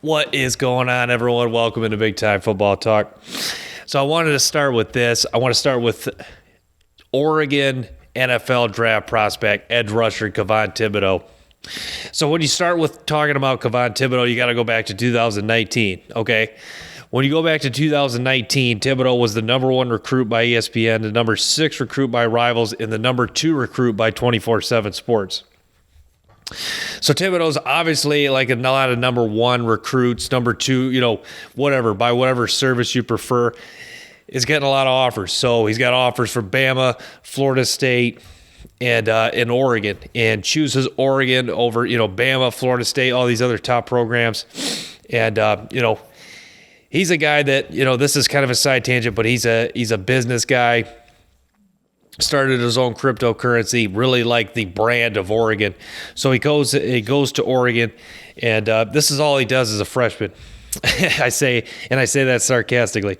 What is going on, everyone? Welcome into Big Time Football Talk. So I wanted to start with this. I want to start with Oregon NFL draft prospect, edge rusher Kayvon Thibodeaux. So when you start with talking about Kayvon Thibodeaux, you got to go back to 2019, okay? When you go back to 2019, Thibodeaux was the number 1 recruit by ESPN, the number 6 recruit by Rivals, and the number 2 recruit by 24/7 Sports. So Thibodeaux's obviously like a lot of number 1 recruits, number 2, whatever, by whatever service you prefer, is getting a lot of offers. So he's got offers from Bama, Florida State, and in Oregon, and chooses Oregon over, Bama, Florida State, all these other top programs. And, he's a guy that, this is kind of a side tangent, but he's a business guy. Started his own cryptocurrency, really like the brand of Oregon. So he goes to Oregon, and this is all he does as a freshman. I say that sarcastically.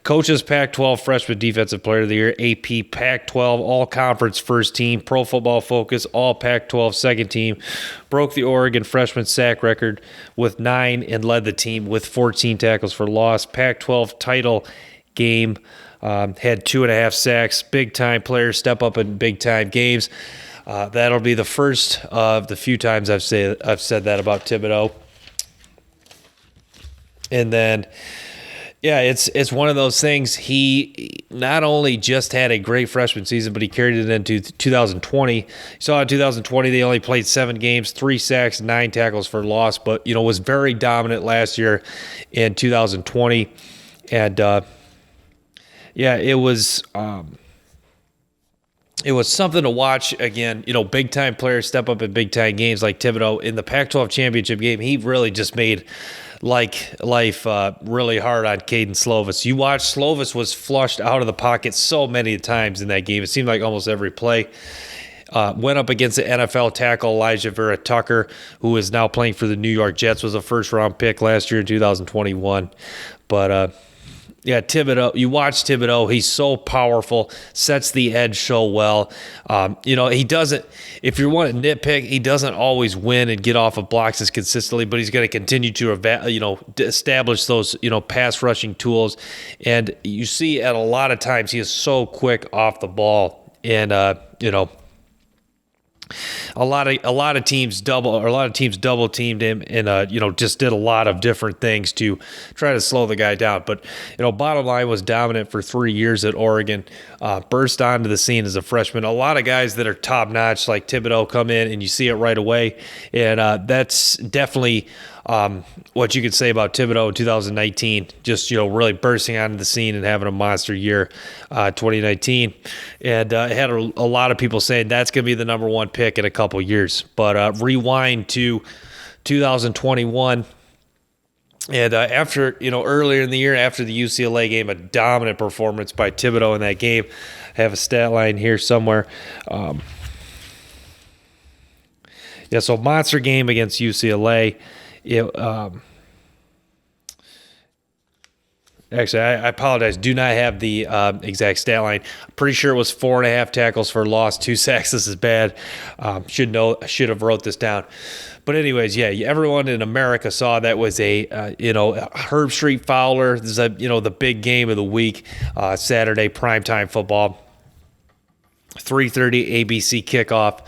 Coaches Pac-12 Freshman Defensive Player of the Year, AP Pac-12 All-Conference First Team, Pro Football Focus, All Pac-12 Second Team, broke the Oregon freshman sack record with 9 and led the team with 14 tackles for loss. Pac-12 title game. Had 2.5 sacks. Big-time players step up in big-time games. That'll be the first of the few times I've said that about Thibodeaux. And then, it's one of those things. He not only just had a great freshman season, but he carried it into 2020. You saw in 2020 they only played 7 games, 3 sacks, 9 tackles for loss, but was very dominant last year in 2020. And it was something to watch. Again, big time players step up in big time games like Thibodeaux. In the Pac-12 championship game, he really just made life really hard on Kedon Slovis. You watch, Slovis was flushed out of the pocket so many times in that game. It seemed like almost every play. Went up against the NFL tackle Elijah Vera Tucker, who is now playing for the New York Jets, was a first-round pick last year in 2021. But Thibodeaux, you watch Thibodeaux, he's so powerful, sets the edge so well. He doesn't, if you want to nitpick, he doesn't always win and get off of blocks as consistently, but he's going to continue to, establish those, pass rushing tools. And you see at a lot of times he is so quick off the ball. And, a lot of teams double teamed him and just did a lot of different things to try to slow the guy down. But bottom line, was dominant for 3 years at Oregon. Burst onto the scene as a freshman. A lot of guys that are top notch like Thibodeaux come in and you see it right away, and that's definitely what you could say about Thibodeaux in 2019, just really bursting onto the scene and having a monster year, 2019, and had a lot of people saying that's going to be the number 1 pick in a couple years. But rewind to 2021, and after earlier in the year, after the UCLA game, a dominant performance by Thibodeaux in that game. I have a stat line here somewhere. So monster game against UCLA. Actually, I apologize. Do not have the exact stat line. I'm pretty sure it was 4.5 tackles for loss, 2 sacks. This is bad. Should have wrote this down. But anyways, everyone in America saw that was a Herb Street Fowler. This is the big game of the week, Saturday primetime football. 3:30 ABC kickoff,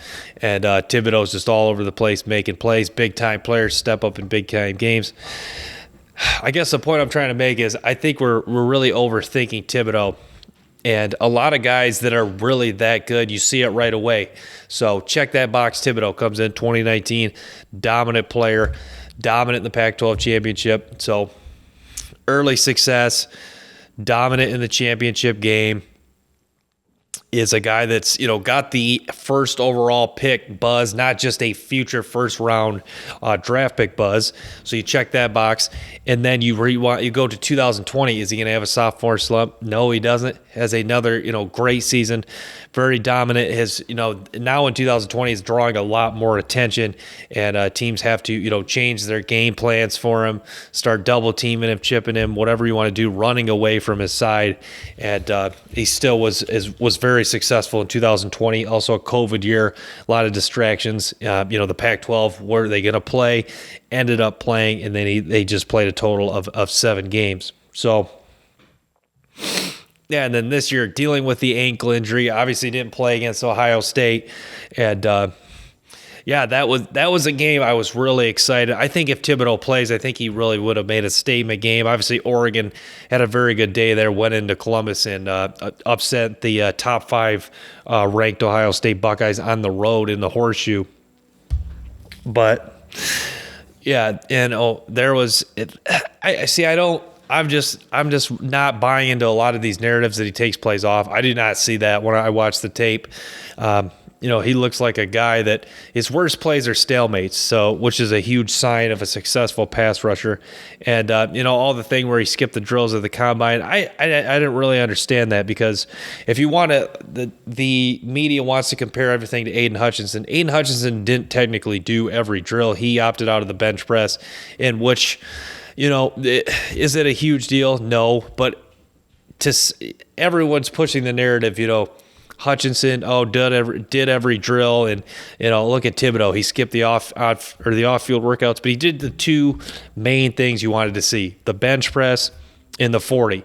and Thibodeaux's just all over the place making plays. Big-time players step up in big-time games. I guess the point I'm trying to make is I think we're really overthinking Thibodeaux, and a lot of guys that are really that good, you see it right away. So check that box. Thibodeaux comes in 2019, dominant player, dominant in the Pac-12 championship. So early success, dominant in the championship game. Is a guy that's, got the first overall pick buzz, not just a future first round draft pick buzz. So you check that box, and then you go to 2020. Is he going to have a sophomore slump? No, he doesn't. Has another, great season, very dominant. His, now in 2020 is drawing a lot more attention, and teams have to, change their game plans for him, start double teaming him, chipping him, whatever you want to do, running away from his side, and he still was very very successful in 2020. Also a COVID year, a lot of distractions. The Pac-12, were they going to play? Ended up playing, and then they just played a total of 7 games. So, yeah, and then this year, dealing with the ankle injury, obviously didn't play against Ohio State, and that was a game I was really excited. I think if Thibodeaux plays, I think he really would have made a statement game. Obviously, Oregon had a very good day there, went into Columbus and upset the top 5 ranked Ohio State Buckeyes on the road in the Horseshoe. But yeah, and I'm just not buying into a lot of these narratives that he takes plays off. I did not see that when I watched the tape. He looks like a guy that his worst plays are stalemates, which is a huge sign of a successful pass rusher. And, all the thing where he skipped the drills at the combine, I didn't really understand that, because if you want to, the media wants to compare everything to Aiden Hutchinson. Aiden Hutchinson didn't technically do every drill. He opted out of the bench press, in which, is it a huge deal? No, but everyone's pushing the narrative, Hutchinson, did every drill, and look at Thibodeaux. He skipped the off-field workouts, but he did the 2 main things you wanted to see: the bench press and the 40.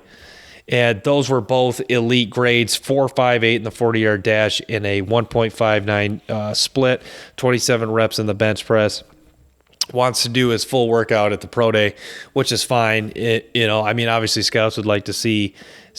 And those were both elite grades: 4.58 in the 40-yard dash and a 1.59 split, 27 reps in the bench press. Wants to do his full workout at the pro day, which is fine. Obviously scouts would like to see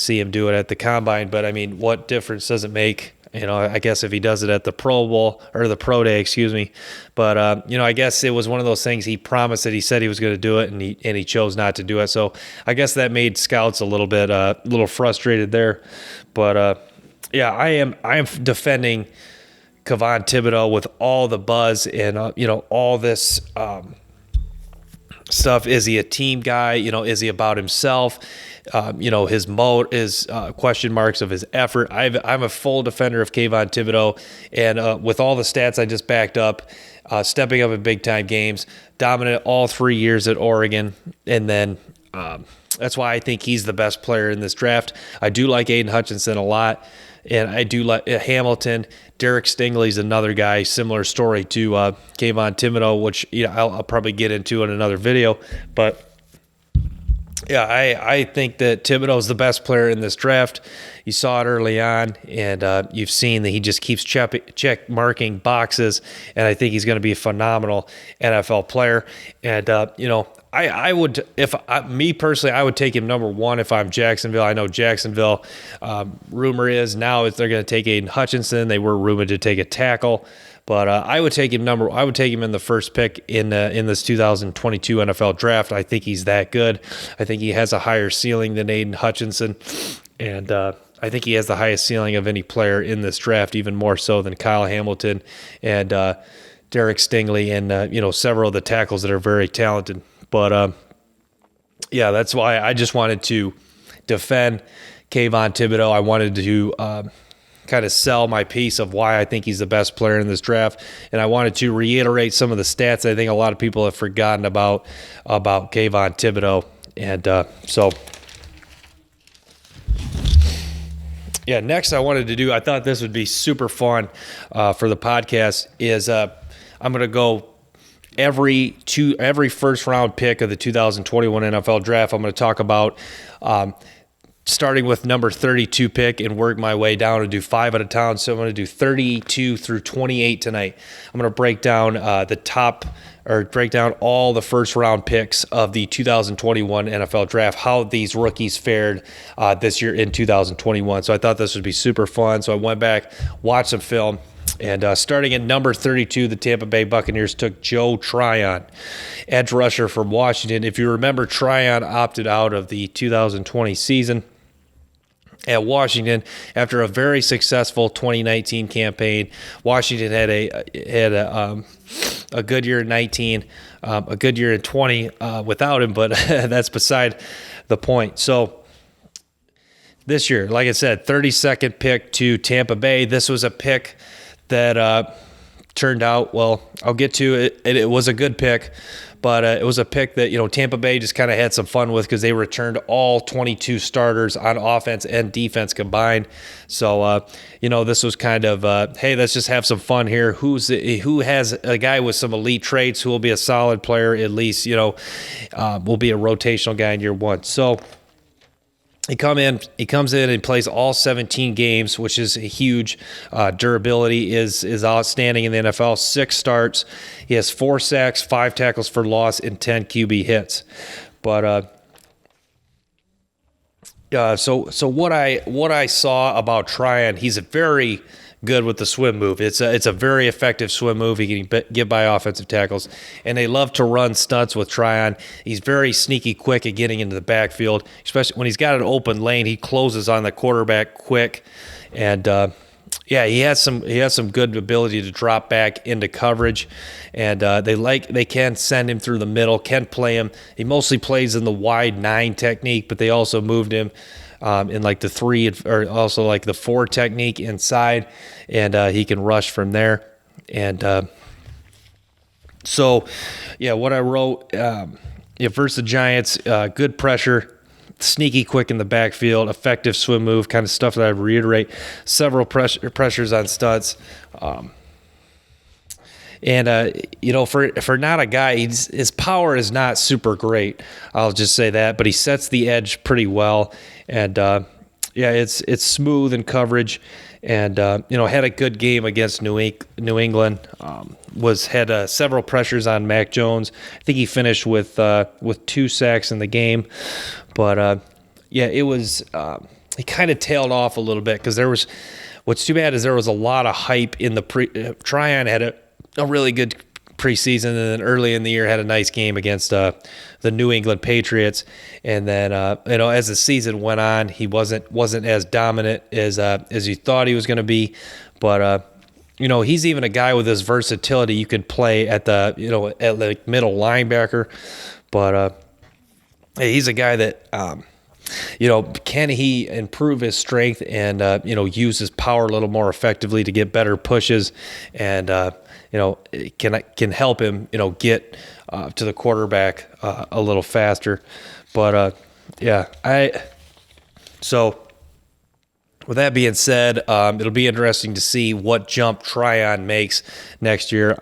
him do it at the combine, but what difference does it make? I guess if he does it at the Pro Bowl or the pro day, excuse me. But I guess it was one of those things he promised that he said he was going to do it, and he chose not to do it. So I guess that made scouts a little frustrated there. But I am defending Kayvon Thibodeaux with all the buzz and all this stuff. Is he a team guy? Is he about himself? His mode is question marks of his effort. I'm a full defender of Kayvon Thibodeaux, and with all the stats I just backed up, stepping up in big time games, dominant all 3 years at Oregon, and then that's why I think he's the best player in this draft. I do like Aiden Hutchinson a lot, and I do like Hamilton. Derek Stingley's another guy, similar story to Kayvon Thibodeaux, which I'll probably get into in another video. But yeah, I think that Thibodeaux is the best player in this draft. You saw it early on, and you've seen that he just keeps check marking boxes, and I think he's going to be a phenomenal NFL player. And I would, me personally, I would take him number 1 if I'm Jacksonville. I know Jacksonville, rumor is now they're going to take Aiden Hutchinson. They were rumored to take a tackle, but I would take him in the first pick in this 2022 NFL draft. I think he's that good. I think he has a higher ceiling than Aiden Hutchinson, and I think he has the highest ceiling of any player in this draft, even more so than Kyle Hamilton and Derek Stingley and several of the tackles that are very talented. But that's why I just wanted to defend Kayvon Thibodeaux. I wanted to kind of sell my piece of why I think he's the best player in this draft, and I wanted to reiterate some of the stats I think a lot of people have forgotten about Kayvon Thibodeaux. And next I wanted to do, I thought this would be super fun for the podcast, is I'm going to go every first round pick of the 2021 NFL draft. I'm going to talk about starting with number 32 pick and work my way down and do 5 at a time. So I'm going to do 32 through 28 tonight. I'm going to break down break down all the first round picks of the 2021 NFL draft, how these rookies fared this year in 2021. So I thought this would be super fun. So I went back, watched some film. And starting at number 32, the Tampa Bay Buccaneers took Joe Tryon, edge rusher from Washington. If you remember, Tryon opted out of the 2020 season at Washington after a very successful 2019 campaign. Washington had a good year in 19, a good year in 20 without him, but that's beside the point. So this year, like I said, 32nd pick to Tampa Bay. This was a pick that turned out, well, I'll get to it. It was a good pick, But it was a pick that, Tampa Bay just kind of had some fun with because they returned all 22 starters on offense and defense combined. So, this was kind of, hey, let's just have some fun here. Who has a guy with some elite traits who will be a solid player, at least, will be a rotational guy in year one. So, he comes in and plays all 17 games, which is huge. Durability is outstanding in the NFL. 6 starts. He has 4 sacks, 5 tackles for loss, and 10 QB hits. But so what I saw about Tryon, he's very good with the swim move. It's a very effective swim move. He can get by offensive tackles, and they love to run stunts with Tryon. He's very sneaky quick at getting into the backfield, especially when he's got an open lane. He closes on the quarterback quick, and he has some good ability to drop back into coverage, and they can send him through the middle, can play him. He mostly plays in the wide 9 technique, but they also moved him in like the 3 or also like the 4 technique inside, and he can rush from there. And what I wrote versus the Giants, good pressure, sneaky quick in the backfield, effective swim move, kind of stuff that I reiterate. Several pressures on stunts. For not a guy, his power is not super great. I'll just say that, but he sets the edge pretty well, and it's smooth in coverage, and had a good game against New England. Had several pressures on Mac Jones. I think he finished with 2 sacks in the game, but it was he kind of tailed off a little bit because there was. What's too bad is there was a lot of hype in the Tryon had a really good preseason, and then early in the year had a nice game against the New England Patriots. And then as the season went on, he wasn't as dominant as you thought he was going to be. But he's even a guy with his versatility. You could play at the at middle linebacker, but he's a guy that can he improve his strength and use his power a little more effectively to get better pushes, and can help him get to the quarterback a little faster. But with that being said, it'll be interesting to see what jump Tryon makes next year.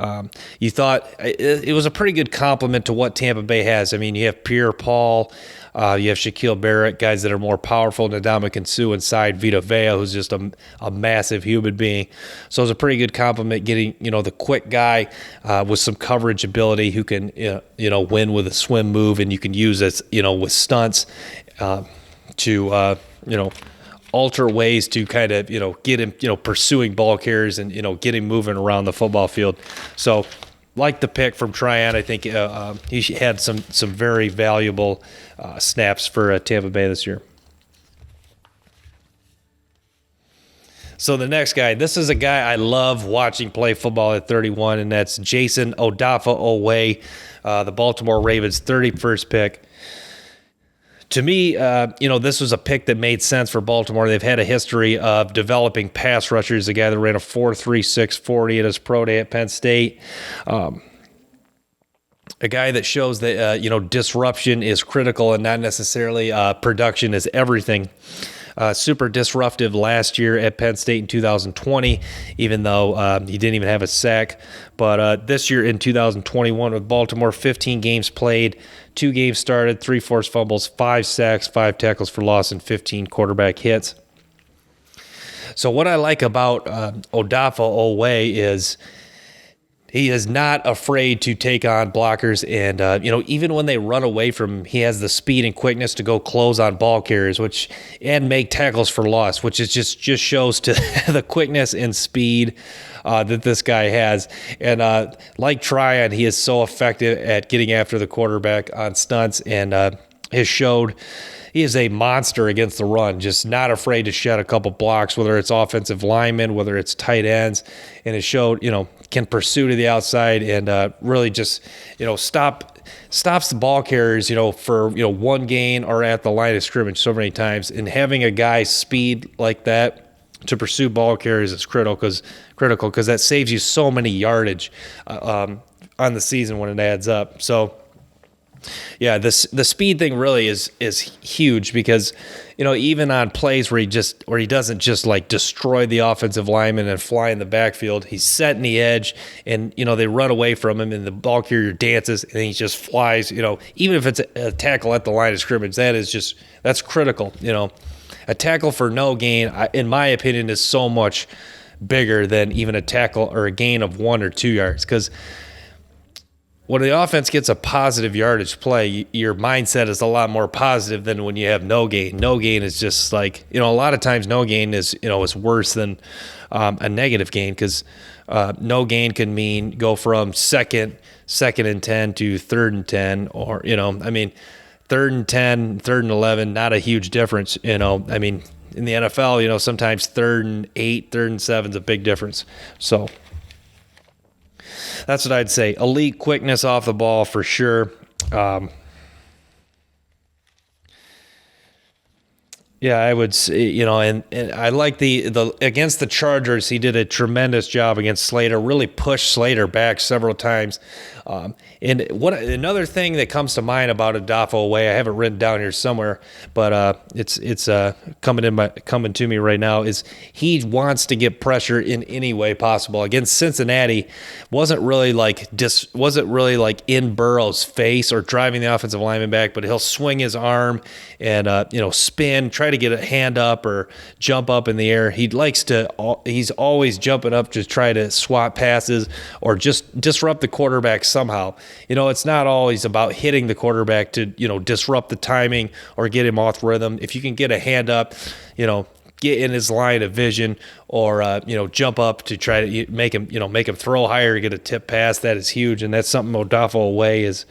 You thought it was a pretty good compliment to what Tampa Bay has. I mean, you have Pierre-Paul, you have Shaquille Barrett, guys that are more powerful, Ndamukong Suh inside, Vita Vea, who's just a massive human being. So it was a pretty good compliment getting, the quick guy with some coverage ability who can, win with a swim move, and you can use it, with stunts to alter ways to kind of, get him, pursuing ball carriers and, get him moving around the football field. So like the pick from Tryon, I think he had some very valuable snaps for Tampa Bay this year. So the next guy, this is a guy I love watching play football at 31, and that's Jason Odafe Oweh, the Baltimore Ravens' 31st pick. To me, this was a pick that made sense for Baltimore. They've had a history of developing pass rushers. A guy that ran a 4.36 40 at his pro day at Penn State. A guy that shows that, disruption is critical and not necessarily production is everything. Super disruptive last year at Penn State in 2020, even though he didn't even have a sack. But this year in 2021 with Baltimore, 15 games played, 2 games started, 3 forced fumbles, 5 sacks, 5 tackles for loss, and 15 quarterback hits. So what I like about Odafe Oweh is he is not afraid to take on blockers, and even when they run away from him, he has the speed and quickness to go close on ball carriers, and make tackles for loss, which is just shows to the quickness and speed that this guy has. And like Tryon, he is so effective at getting after the quarterback on stunts, and has showed he is a monster against the run, just not afraid to shed a couple blocks, whether it's offensive linemen, whether it's tight ends, and it showed, can pursue to the outside and really just, stops the ball carriers, for, one gain or at the line of scrimmage so many times. And having a guy speed like that to pursue ball carriers is critical because that saves you so many yardage on the season when it adds up. So Yeah, the speed thing really is huge because, even on plays where he doesn't just like destroy the offensive lineman and fly in the backfield, he's setting the edge and they run away from him and the ball carrier dances and he just flies. Even if it's a tackle at the line of scrimmage, that's critical. A tackle for no gain, in my opinion, is so much bigger than even a tackle or a gain of 1 or 2 yards because when the offense gets a positive yardage play, your mindset is a lot more positive than when you have no gain. No gain is just like, a lot of times no gain is worse than a negative gain because no gain can mean go from second and 10 to third and 10 or, third and 10, third and 11, not a huge difference. In the NFL, sometimes third and 8, third and 7 is a big difference. So that's what I'd say. Elite quickness off the ball for sure. Yeah, I would say, and I like the against the Chargers, he did a tremendous job against Slater, really pushed Slater back several times. And another thing that comes to mind about Odafe Oweh, I have it written down here somewhere, but it's coming to me right now, is he wants to get pressure in any way possible. Against Cincinnati, wasn't really like in Burrow's face or driving the offensive lineman back, but he'll swing his arm and spin, try to get a hand up or jump up in the air. He's always jumping up to try to swap passes or just disrupt the quarterback somehow. It's not always about hitting the quarterback to, disrupt the timing or get him off rhythm. If you can get a hand up, get in his line of vision or, jump up to try to make him throw higher, get a tip pass, that is huge. And that's something Odafe Oweh is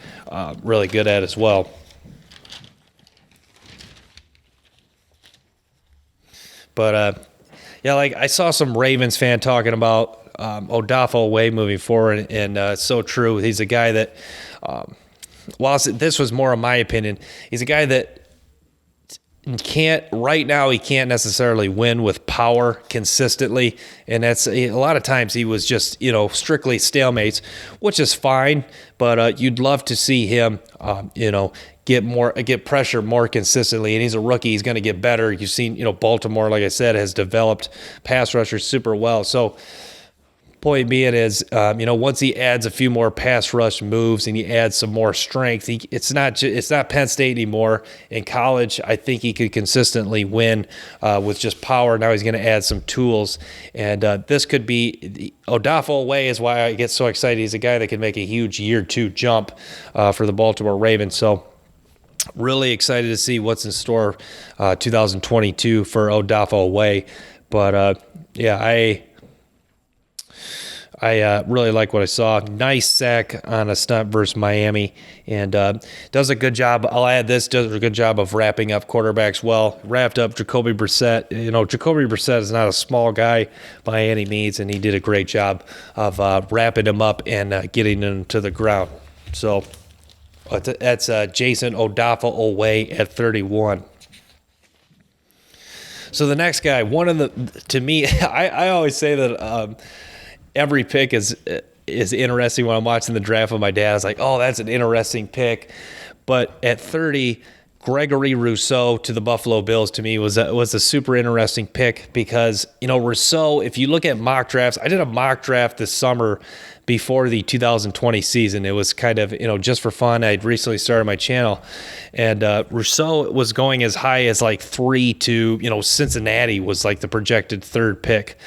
really good at as well. But, like I saw some Ravens fan talking about Odafe Oweh moving forward, and it's so true. He's a guy that, whilst this was more of my opinion, he's a guy that right now he can't necessarily win with power consistently, and that's a lot of times he was just strictly stalemates, which is fine, but you'd love to see him get pressure more consistently, and he's a rookie. He's going to get better. You've seen Baltimore, like I said, has developed pass rushers super well. So point being is, once he adds a few more pass rush moves and he adds some more strength, it's not Penn State anymore. In college, I think he could consistently win with just power. Now he's going to add some tools, and this could be Odafe Oweh is why I get so excited. He's a guy that can make a huge year 2 jump for the Baltimore Ravens. So really excited to see what's in store 2022 for Odafe Oweh. But I really like what I saw. Nice sack on a stunt versus Miami, and does a good job. I'll add this, does a good job of wrapping up quarterbacks well. Wrapped up Jacoby Brissett. Jacoby Brissett is not a small guy by any means, and he did a great job of wrapping him up and getting him to the ground. So that's Jason Odafe Oweh at 31. So the next guy, to me, I always say that every pick is interesting when I'm watching the draft with my dad. I was like, oh, that's an interesting pick. But at 30, Gregory Rousseau to the Buffalo Bills to me was a super interesting pick because, Rousseau, if you look at mock drafts, I did a mock draft this summer before the 2020 season. It was kind of, just for fun. I'd recently started my channel, and Rousseau was going as high as like 3 to, Cincinnati was like the projected 3rd pick.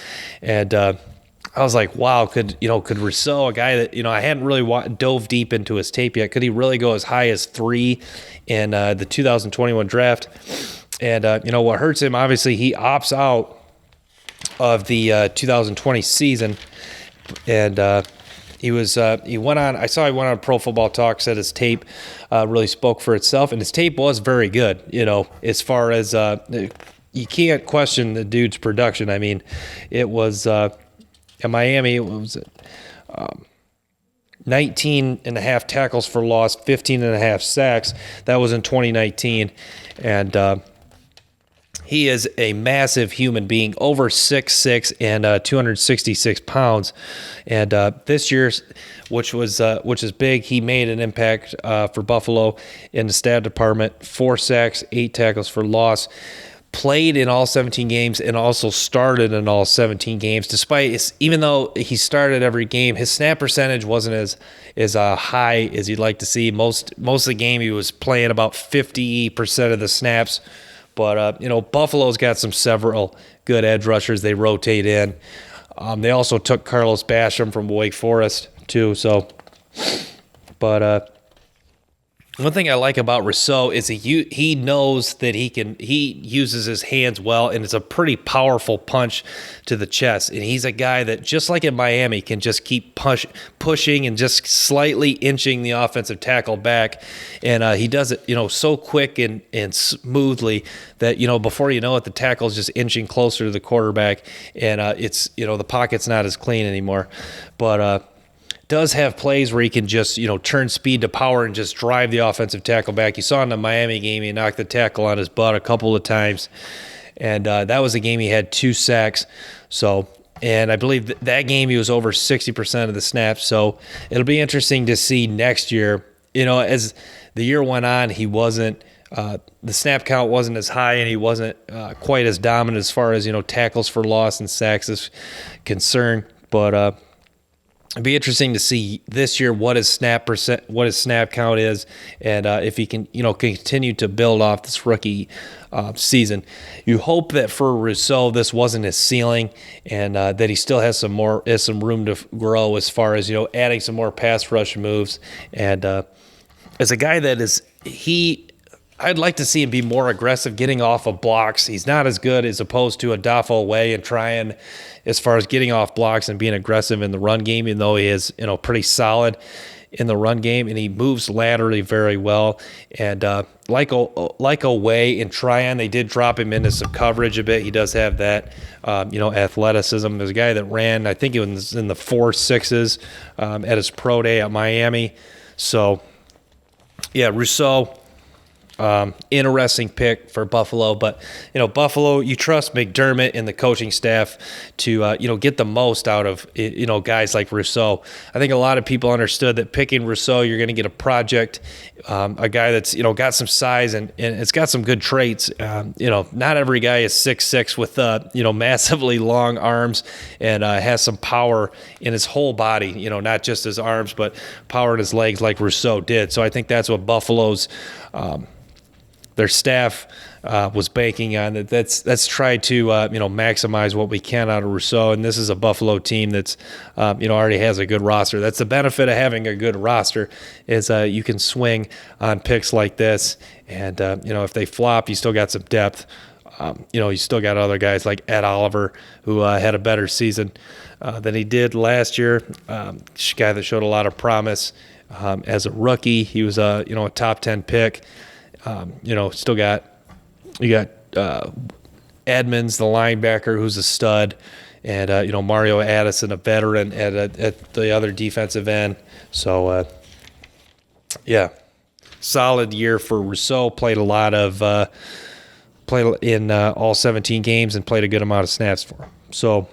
And I was like, wow, could Rousseau, a guy that, I hadn't really dove deep into his tape yet, could he really go as high as 3 in the 2021 draft? And, what hurts him, obviously, he opts out of the 2020 season. And he went on Pro Football Talk, said his tape really spoke for itself. And his tape was very good, as far as you can't question the dude's production. I mean, it was... at Miami, what was it? 19 and a half tackles for loss, 15 and a half sacks. That was in 2019. And He is a massive human being, over 6'6" and 266 pounds. And this year, which is big, he made an impact for Buffalo in the stat department. 4 sacks, 8 tackles for loss. Played in all 17 games and also started in all 17 games. Even though he started every game, his snap percentage wasn't as high as you'd like to see. Most of the game he was playing about 50% of the snaps. But Buffalo's got several good edge rushers they rotate in. They also took Carlos Basham from Wake Forest too. So, but one thing I like about Rousseau is he knows that he uses his hands well, and it's a pretty powerful punch to the chest. And he's a guy that, just like in Miami, can just keep pushing and just slightly inching the offensive tackle back. And he does it, so quick and smoothly that, before you know it, the tackle's just inching closer to the quarterback, and it's, the pocket's not as clean anymore. But does have plays where he can just, turn speed to power and just drive the offensive tackle back. You saw in the Miami game, he knocked the tackle on his butt a couple of times. And that was a game he had 2 sacks. So, and I believe that game he was over 60% of the snaps. So it'll be interesting to see next year. As the year went on, he wasn't, the snap count wasn't as high, and he wasn't quite as dominant as far as, tackles for loss and sacks is concerned. But, it'd be interesting to see this year what his snap count is, and if he can, continue to build off this rookie season. You hope that for Rousseau this wasn't his ceiling, and that he still has some room to grow as far as adding some more pass rush moves. And as a guy I'd like to see him be more aggressive getting off of blocks. He's not as good as opposed to Odafe Oweh and Tryon as far as getting off blocks and being aggressive in the run game, even though he is, pretty solid in the run game, and he moves laterally very well. And like Oweh and Tryon, they did drop him into some coverage a bit. He does have that, athleticism. There's a guy that ran, I think it was in the 4.6s at his pro day at Miami. So, yeah, Rousseau. Interesting pick for Buffalo, but Buffalo, you trust McDermott and the coaching staff to get the most out of guys like Rousseau. I think a lot of people understood that picking Rousseau, you're going to get a project, a guy that's got some size and it's got some good traits. Not every guy is 6'6" with massively long arms and has some power in his whole body. Not just his arms, but power in his legs like Rousseau did. So I think that's what Buffalo's their staff was banking on. Let's try to maximize what we can out of Rousseau. And this is a Buffalo team that's already has a good roster. That's the benefit of having a good roster is you can swing on picks like this. And if they flop, you still got some depth. You still got other guys like Ed Oliver who had a better season than he did last year. Guy that showed a lot of promise as a rookie. He was a top 10 pick. Still got Edmonds, the linebacker, who's a stud, and Mario Addison, a veteran at the other defensive end. So solid year for Rousseau. Played in all 17 games and played a good amount of snaps for him. So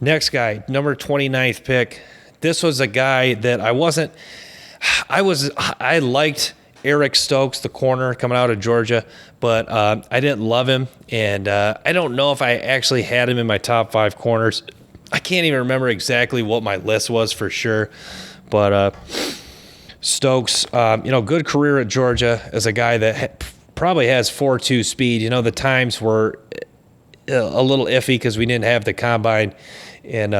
next guy, number 29th pick. This was a guy that I liked. Eric Stokes, the corner coming out of Georgia, but I didn't love him, and I don't know if I actually had him in my top 5 corners. I can't even remember exactly what my list was for sure, but Stokes, good career at Georgia as a guy that probably has 4.2 speed. The times were a little iffy because we didn't have the combine in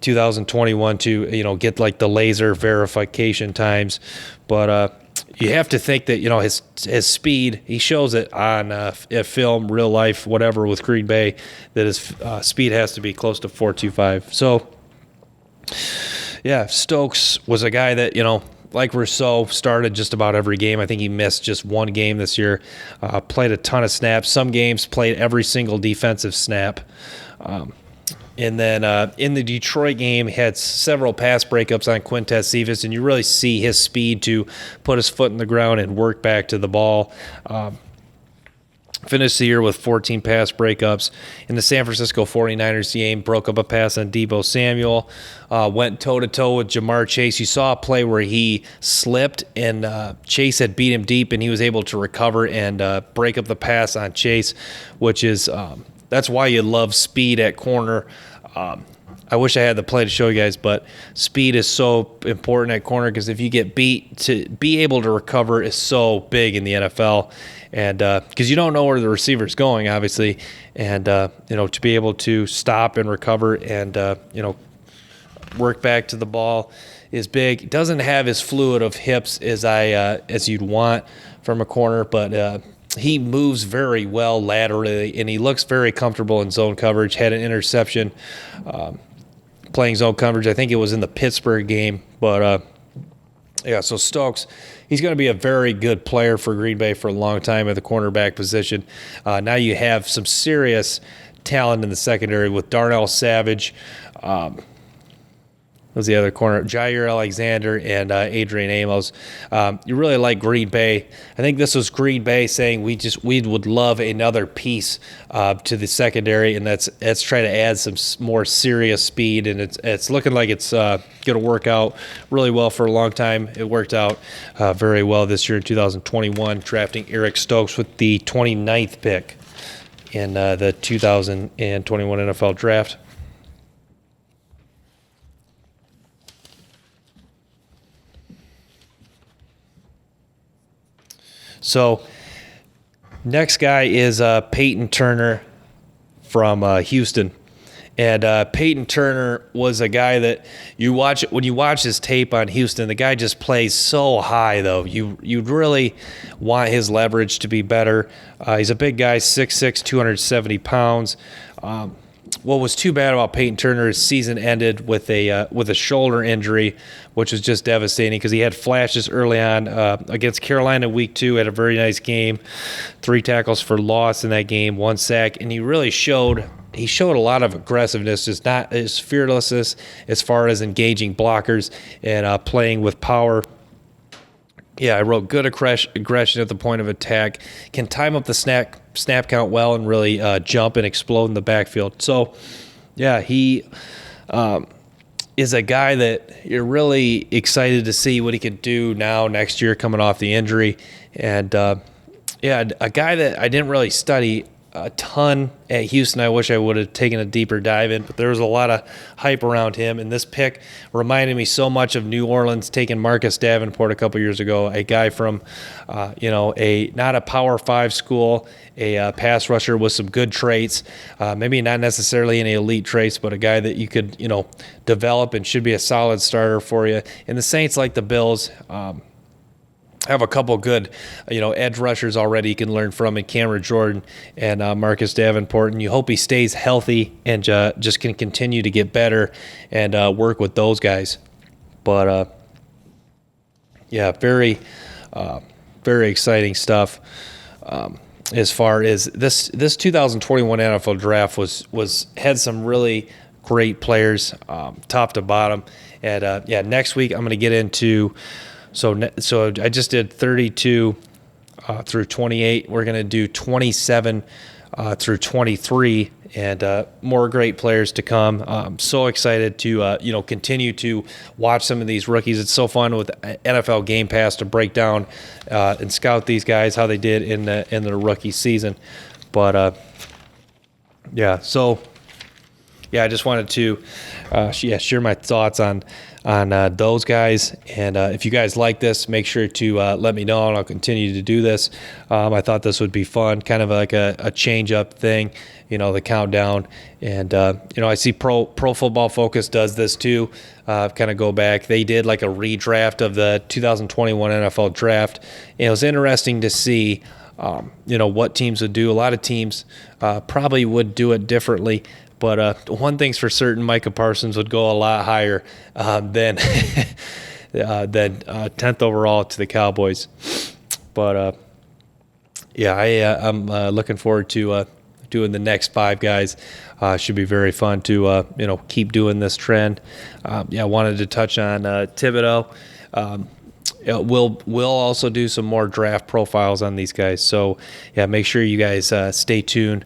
2021 to get like the laser verification times, but you have to think that his speed, he shows it on at film, real life, whatever with Green Bay, that his speed has to be close to 4.25. So Stokes was a guy that like Rousseau, started just about every game. I think he missed just one game this year. Played a ton of snaps. Some games played every single defensive snap. And then in the Detroit game, he had several pass breakups on Quintez Cephas, and you really see his speed to put his foot in the ground and work back to the ball. Finished the year with 14 pass breakups. In the San Francisco 49ers game, broke up a pass on Deebo Samuel, went toe-to-toe with Jamar Chase. You saw a play where he slipped, and Chase had beat him deep, and he was able to recover and break up the pass on Chase, which is that's why you love speed at corner. I wish I had the play to show you guys, but speed is so important at corner because if you get beat, to be able to recover is so big in the NFL. And because you don't know where the receiver's going, obviously, and to be able to stop and recover and work back to the ball is big. It doesn't have as fluid of hips as you'd want from a corner, but he moves very well laterally, and he looks very comfortable in zone coverage. Had an interception playing zone coverage. I think it was in the Pittsburgh game, but so Stokes, he's going to be a very good player for Green Bay for a long time at the cornerback position. Now you have some serious talent in the secondary with Darnell Savage. Was the other corner, Jair Alexander and Adrian Amos. You really like Green Bay. I think this was Green Bay saying we would love another piece to the secondary, and let's try to add some more serious speed. And it's looking like it's going to work out really well for a long time. It worked out very well this year in 2021, drafting Eric Stokes with the 29th pick in the 2021 NFL Draft. So next guy is Payton Turner from Houston. And Payton Turner was a guy that when you watch his tape on Houston, the guy just plays so high, though. You'd really want his leverage to be better. He's a big guy, 6'6", 270 pounds. What was too bad about Payton Turner, his season ended with a shoulder injury, which was just devastating because he had flashes early on against Carolina week 2, had a very nice game, 3 tackles for loss in that game, 1 sack, and he really showed a lot of aggressiveness, just not his fearlessness as far as engaging blockers and playing with power. Yeah, I wrote good aggression at the point of attack, can time up the snap count well and really jump and explode in the backfield. So, yeah, he is a guy that you're really excited to see what he can do now next year coming off the injury. And, a guy that I didn't really study a ton at Houston. I wish I would have taken a deeper dive in, but there was a lot of hype around him. And this pick reminded me so much of New Orleans taking Marcus Davenport a couple years ago, a guy from, not a Power 5 school, a pass rusher with some good traits, maybe not necessarily any elite traits, but a guy that you could, develop and should be a solid starter for you. And the Saints, like the Bills, have a couple good, edge rushers already you can learn from in Cameron Jordan and Marcus Davenport, and you hope he stays healthy and just can continue to get better and work with those guys. But very, very exciting stuff. As far as this 2021 NFL Draft had some really great players, top to bottom, and next week I'm going to get into. So I just did 32 through 28. We're going to do 27 through 23, and more great players to come. I'm so excited to continue to watch some of these rookies. It's so fun with NFL Game Pass to break down and scout these guys, how they did in the rookie season. But I just wanted to share my thoughts on those guys. And if you guys like this, make sure to let me know, and I'll continue to do this. I thought this would be fun, kind of like a change-up thing, the countdown. And, I see Pro Football Focus does this too, kind of go back. They did like a redraft of the 2021 NFL Draft. And it was interesting to see what teams would do. A lot of teams probably would do it differently. But one thing's for certain, Micah Parsons would go a lot higher than 10th overall to the Cowboys. But I'm looking forward to doing the next 5 guys. Should be very fun to keep doing this trend. I wanted to touch on Thibodeaux. we'll also do some more draft profiles on these guys. So yeah, make sure you guys stay tuned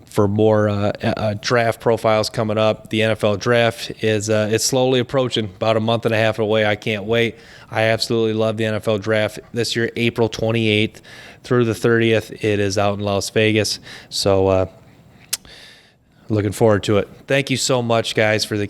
for more draft profiles coming up. The NFL draft is it's slowly approaching, about a month and a half away. I can't wait. I absolutely love the NFL draft this year, April 28th through the 30th. It is out in Las Vegas. So looking forward to it. Thank you so much, guys, for the